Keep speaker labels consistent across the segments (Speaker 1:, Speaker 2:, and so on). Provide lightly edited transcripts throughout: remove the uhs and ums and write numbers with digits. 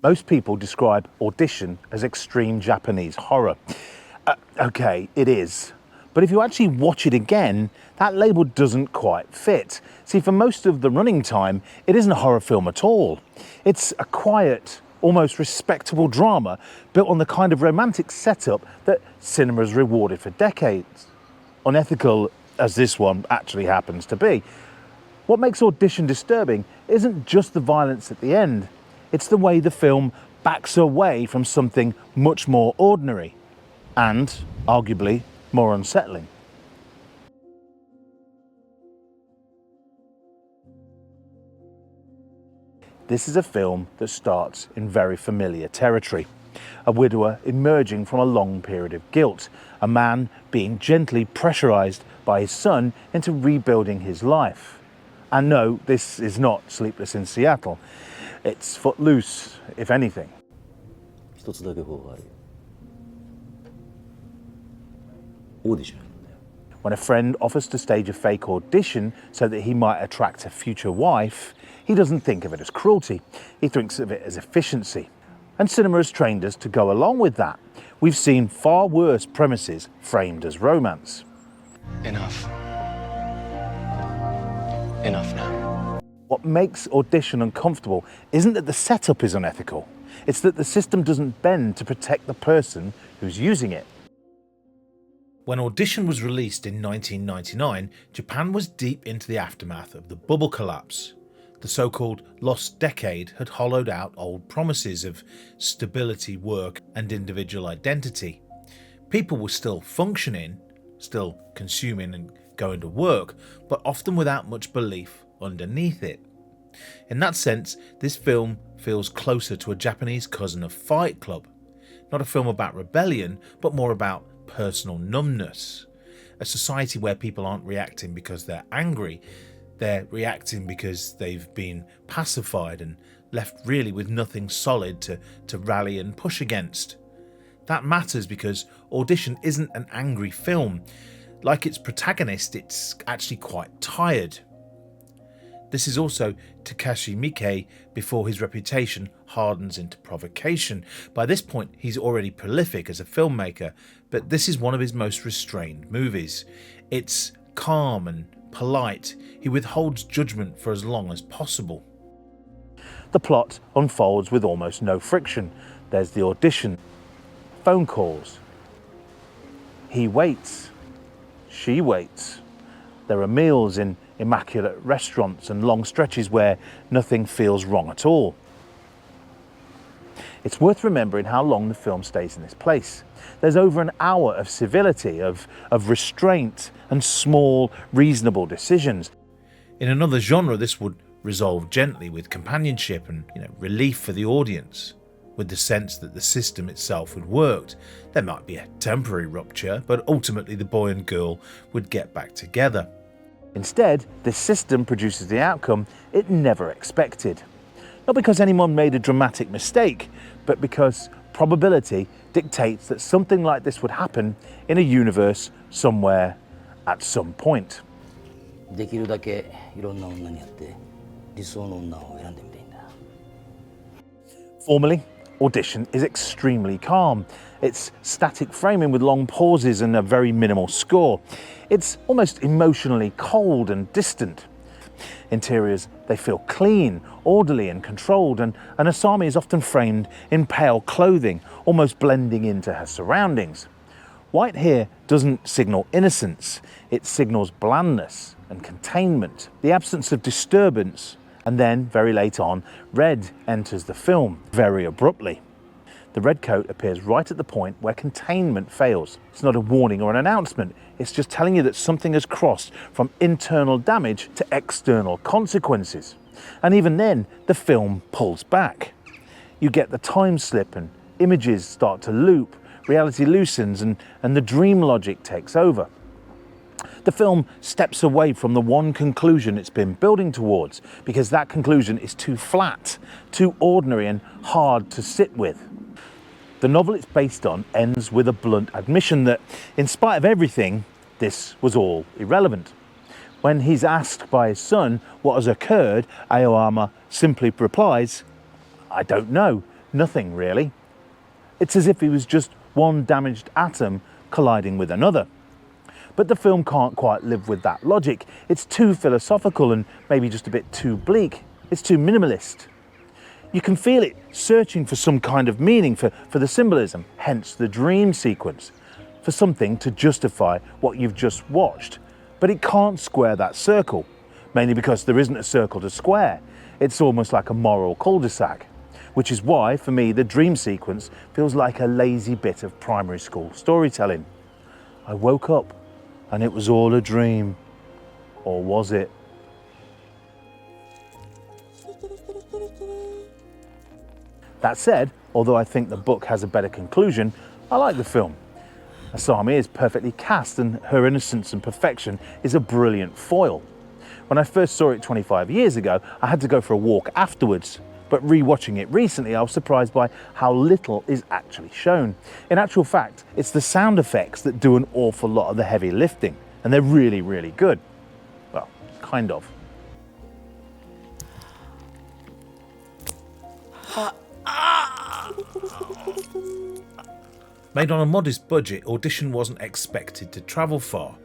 Speaker 1: Most people describe Audition as extreme Japanese horror. Okay, it is. But if you actually watch it again, that label doesn't quite fit. See, for most of the running time, it isn't a horror film at all. It's a quiet, almost respectable drama built on the kind of romantic setup that cinema has rewarded for decades. Unethical as this one actually happens to be. What makes Audition disturbing isn't just the violence at the end, it's the way the film backs away from something much more ordinary and, arguably, more unsettling. This is a film that starts in very familiar territory. A widower emerging from a long period of guilt, a man being gently pressurized by his son into rebuilding his life. And no, this is not Sleepless in Seattle. It's Footloose, if anything.
Speaker 2: 一つだけ方がある。オーディションやるんだよ。
Speaker 1: When a friend offers to stage a fake audition so that he might attract a future wife, he doesn't think of it as cruelty. He thinks of it as efficiency. And cinema has trained us to go along with that. We've seen far worse premises framed as romance.
Speaker 3: Enough. Enough now.
Speaker 1: What makes Audition uncomfortable isn't that the setup is unethical. It's that the system doesn't bend to protect the person who's using it. When Audition was released in 1999, Japan was deep into the aftermath of the bubble collapse. The so-called lost decade had hollowed out old promises of stability, work and individual identity. People were still functioning, still consuming and going to work, but often without much belief underneath it. In that sense, this film feels closer to a Japanese cousin of Fight Club. Not a film about rebellion, but more about personal numbness. A society where people aren't reacting because they're angry, they're reacting because they've been pacified and left really with nothing solid to rally and push against. That matters because Audition isn't an angry film. Like its protagonist, it's actually quite tired. This is also Takashi Miike before his reputation hardens into provocation. By this point, he's already prolific as a filmmaker, but this is one of his most restrained movies. It's calm and polite. He withholds judgment for as long as possible. The plot unfolds with almost no friction. There's the audition, phone calls. He waits. She waits. There are meals in immaculate restaurants and long stretches where nothing feels wrong at all. It's worth remembering how long the film stays in this place. There's over an hour of civility, of restraint and small, reasonable decisions. In another genre, this would resolve gently with companionship and relief for the audience, with the sense that the system itself had worked. There might be a temporary rupture, but ultimately the boy and girl would get back together. Instead, this system produces the outcome it never expected. Not because anyone made a dramatic mistake, but because probability dictates that something like this would happen in a universe somewhere at some point.
Speaker 2: できるだけいろんな女に会って理想の女を選んでみたいんだ。
Speaker 1: Formally, Audition is extremely calm. It's static framing with long pauses and a very minimal score. It's almost emotionally cold and distant. Interiors, they feel clean, orderly and controlled, and Asami is often framed in pale clothing, almost blending into her surroundings. White here doesn't signal innocence, it signals blandness and containment, the absence of disturbance. And then, very late on, red enters the film, very abruptly. The red coat appears right at the point where containment fails. It's not a warning or an announcement, it's just telling you that something has crossed from internal damage to external consequences. And even then, the film pulls back. You get the time slip and images start to loop, reality loosens and the dream logic takes over. The film steps away from the one conclusion it's been building towards because that conclusion is too flat, too ordinary and hard to sit with. The novel it's based on ends with a blunt admission that, in spite of everything, this was all irrelevant. When he's asked by his son what has occurred, Aoyama simply replies, "I don't know. Nothing, really. It's as if he was just one damaged atom colliding with another. But the film can't quite live with that logic. It's too philosophical and maybe just a bit too bleak. It's too minimalist. You can feel it searching for some kind of meaning, for the symbolism, hence the dream sequence, for something to justify what you've just watched. But it can't square that circle, mainly because there isn't a circle to square. It's almost like a moral cul-de-sac, which is why, for me, the dream sequence feels like a lazy bit of primary school storytelling. I woke up and it was all a dream. Or was it? That said, although I think the book has a better conclusion, I like the film. Asami is perfectly cast and her innocence and perfection is a brilliant foil. When I first saw it 25 years ago, I had to go for a walk afterwards. But rewatching it recently, I was surprised by how little is actually shown. In actual fact, it's the sound effects that do an awful lot of the heavy lifting, and they're really, really good. Well, kind of. Made on a modest budget, Audition wasn't expected to travel far.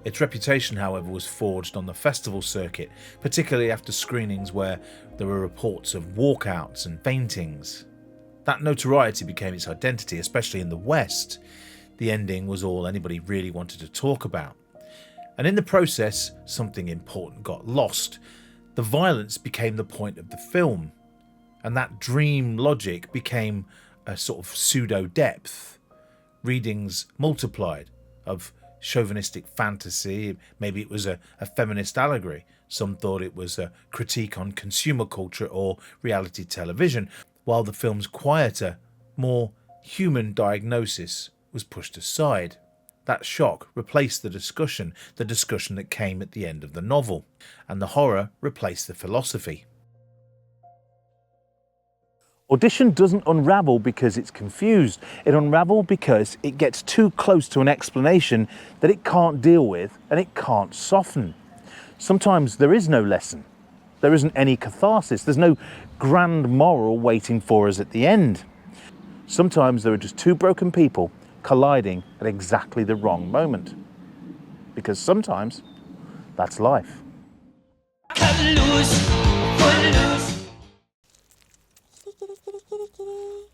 Speaker 1: Its reputation, however, was forged on the festival circuit, particularly after screenings where there were reports of walkouts and faintings. That notoriety became its identity, especially in the West. The ending was all anybody really wanted to talk about. And in the process, something important got lost. The violence became the point of the film, and that dream logic became a sort of pseudo-depth. Readings multiplied of chauvinistic fantasy, maybe it was a feminist allegory. Some thought it was a critique on consumer culture or reality television, while the film's quieter, more human diagnosis was pushed aside. That shock replaced the discussion that came at the end of the novel, and the horror replaced the philosophy. Audition doesn't unravel because it's confused. It unravels because it gets too close to an explanation that it can't deal with and it can't soften. Sometimes there is no lesson. There isn't any catharsis. There's no grand moral waiting for us at the end. Sometimes there are just two broken people colliding at exactly the wrong moment. Because sometimes that's life.
Speaker 4: Cut loose.